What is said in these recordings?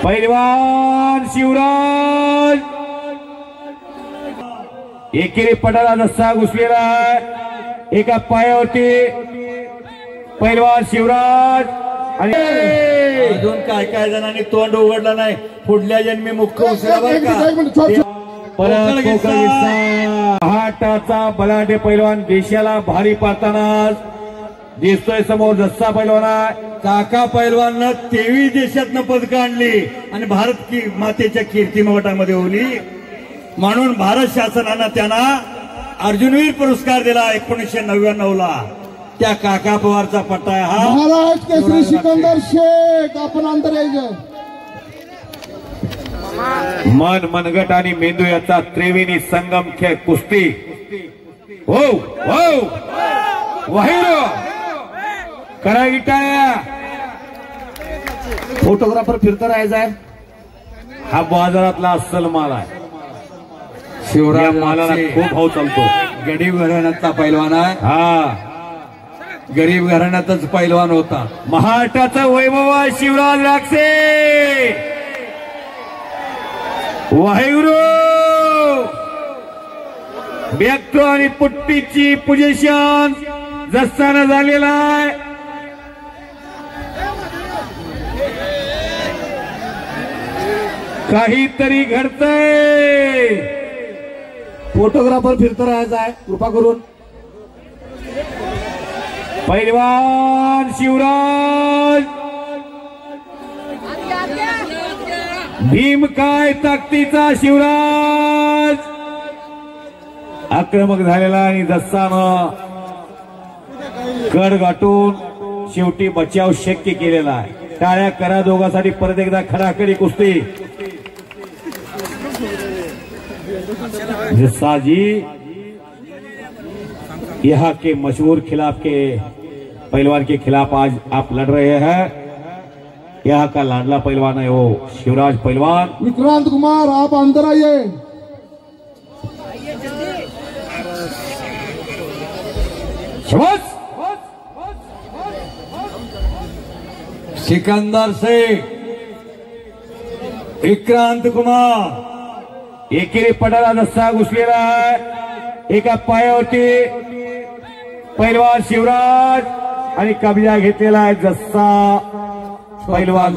पैलवान शिवराज एकेरी पडाला रस्सा घुसलेला आहे एका पायावरती पैलवान शिवराज आणि अजून काय जणांनी तोंड उघडलं नाही पुढल्या जन्मी मुख्य उसळा परत हाटाचा बलाढ्य पैलवान देशाला भारी पाडताना दिसतोय समोर जस्सा पैलवान काका पैलवाननं 23 देशातनं पदकं आणली आणि भारत की मातेच्या कीर्तिमठामध्ये होली म्हणून भारत शासनानं त्यांना अर्जुनवीर पुरस्कार दिला 1999 ला। त्या काका पवारचा पट्टा आहे हा महाराज केसरी सिकंदर शेख आपण अंतर यायचं मन मनगट आणि मेंदू याचा त्रिवेणी संगम खेळ कुस्ती हो हो वाहिरो करा गिटाळ्या फोटोग्राफर फिरता राहायचा आहे हा बाजारातला अस्सल माल आहे शिवराज मालाला खूप भाव चालतो गरीब घराण्यातला पैलवान आहे हा गरीब घराण्यातच पैलवान होता महाराष्ट्राचा वैभव शिवराज राक्षे वाहिरो व्यक्त आणि पुट्टीची पोझिशन जस्ताना झालेला आहे काहीतरी घडतंय फोटोग्राफर फिरता राहायचा आहे कृपा करून पैलवान शिवराज भीम काय ताकदीचा शिवराज आक्रमक झालेला आणि जस्सानं गड गाठून शेवटी बचाव शक्य केलेला आहे। टाळ्या करा दोघांसाठी परत एकदा खडाखडी कुस्ती जस्सा जी यहाँ के मशहूर खिलाफ के पहलवान के खिलाफ आज आप लड़ रहे हैं। यहाँ का लाडला पहलवान है वो शिवराज पहलवान। विक्रांत कुमार आप अंदर आइए। शाबाश सिकंदर शेख विक्रांत कुमार एकेरी पडाला रस्सा घुसलेला आहे एका पायावरती पैलवान शिवराज आणि कब्जा घेतलेला आहे जस्सा पैलवान।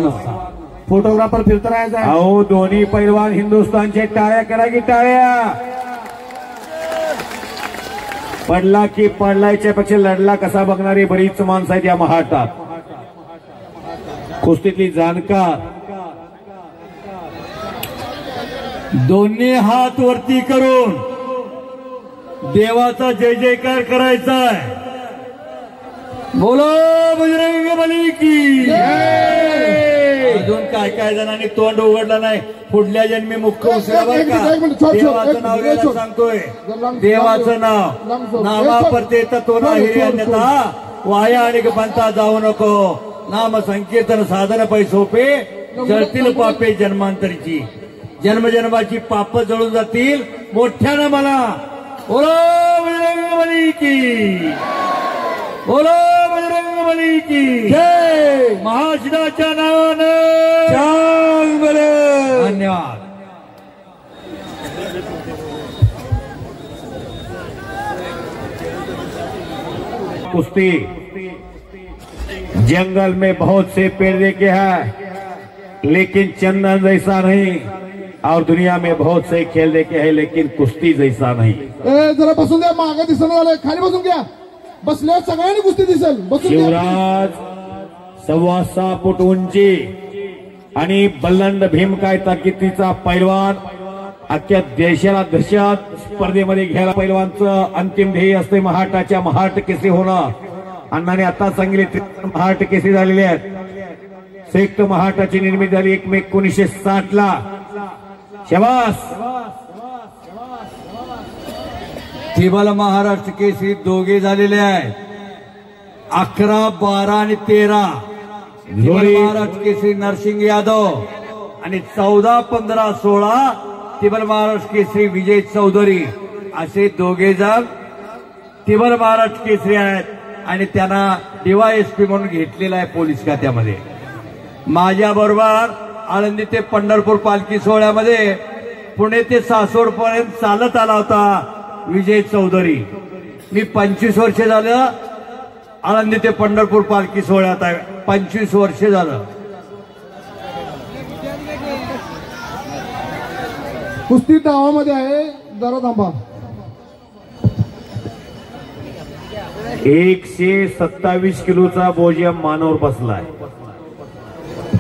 फोटोग्राफर फिरता राहायचा आहे अहो दोन्ही पैलवान हिंदुस्थानचे टाळ्या करा की टाळ्या पडला की पडलायच्या पेक्षा लढला कसा बघणारी बरीच माणसं आहेत या महाटात कुस्तीतली जाणकार दोन्ही हात वरती करून देवाचा जय जयकार करायचा आहे बोलो बजरंग बली की अजून काय जणांनी तोंड उघडलं नाही पुढल्या जन्मी मुख्य उसळा देवाचं नाव घ्यायला सांगतोय देवाचं नाव नावापरते तत्व नाही अन्यथा वाया आणि पंथा जाऊ नको नाम संकीर्तन साधन पै सोपे जळतील पापे जन्मांतरीची जन्मजन्माची पाप जळून जातील मोठ्यानं मला बोलो बजरंग बली की बोलो बजरंग बली की जय महाशिवाच्या नावानं चांग बले धन्यवाद। कुश्ती जंगल में बहुत से पेड़ देखे हैं लेकिन चंदन जैसा नहीं और दुनिया में बहुत से खेल देखे हैं लेकिन कुश्ती जैसा नहीं। जरा बसून द्या मागे दिसणं झालंय खाली बसून घ्या बसल्यावर सगळ्यांनी कुस्ती दिसेल बसून शिवराज 6.25 फूट उंची आणि बल्लंड भीमकाय ताकदीचा पैलवान अख्ख्या देशाला दहशत स्पर्धेमध्ये घ्यायला पैलवानचं अंतिम ध्येय असते महाटाच्या महाट केसरी होणं। अण्णाने आता सांगितले महाट केसरी झालेले आहेत। संयुक्त महाटाची निर्मिती झाली 1 मे 1960 ला। शाबास टिबल महाराष्ट्र केसरी दोघे झालेले आहेत 11, 12 आणि 13 महाराष्ट्र केसरी नरसिंग यादव आणि 14, 15, 16 टिबल महाराष्ट्र केसरी विजय चौधरी असे दोघे जण टिबल महाराष्ट्र केसरी आहेत आणि त्यांना डीवायएसपी म्हणून घेतलेला आहे पोलीस खात्यामध्ये। माझ्या बरोबर आळंदी ते पंढरपूर पालखी सोहळ्यामध्ये पुणे ते सासवड पर्यंत चालत आला होता विजय चौधरी. मी 25 वर्ष झालं आळंदी ते पंढरपूर पालखी सोहळ्यात आहे. 25 वर्ष झालं. कुस्ती डावामध्ये आहे, जरा थांबा. 127 किलोचा बोजा मानवर बसलाय.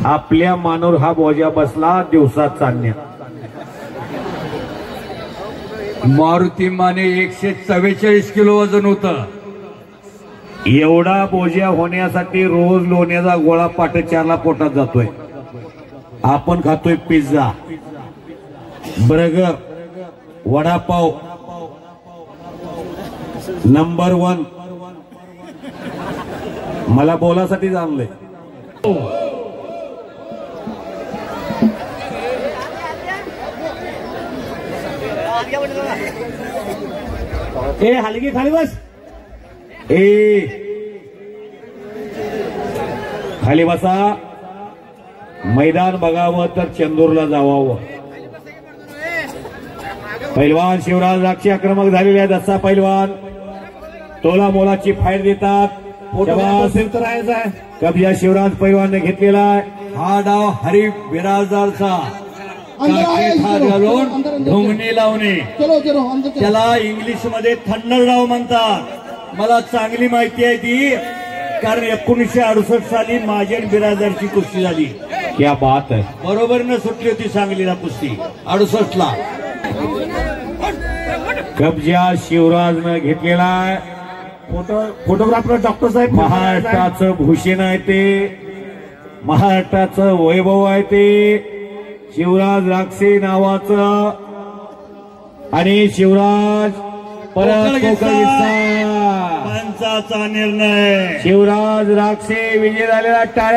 आपल्या मानवर हा बोजा बसला दिवसात चालण्यात. मारुती माने 144 किलो वजन होतं. एवढा बोजा होण्यासाठी रोज लोण्याचा गोळा पाट 4ला पोटात जातोय. आपण खातोय पिझ्झा, बर्गर, वडापाव नंबर 1. मला बोलासाठी आणलंय. ए हलगी खाली बस. खाली बसा. मैदान बघावं तर चंदूरला जावावं. पैलवान शिवराज राक्षी आक्रमक झालेले आहेत. असा पैलवान तोला मोलाची फाईट देतात. कब्जा शिवराज पैलवानने घेतलेला आहे. हा डाव हरी बिराजदारचा. घालून ढोंगणे लावणे, चलो चलो अंदर चलो. त्याला इंग्लिश मध्ये थंडर डाव म्हणतात. मला चांगली माहिती आहे ती, कारण 1968 साली माझी आणि बिराजदारची कुस्ती झाली. क्या बात आहे. बरोबर न सुटली होती सांगलीला कुस्ती 68ला. कब्जा शिवराजनं घेतलेला आहे. फोटोग्राफर डॉक्टर साहेब महाराष्ट्राचं भूषण आहे ते, महाराष्ट्राचं वैभव आहे ते. शिवराज राक्षे नावाचं. आणि शिवराज परत पंचाचा निर्णय. शिवराज राक्षे विजय झालेला. टाळ्या.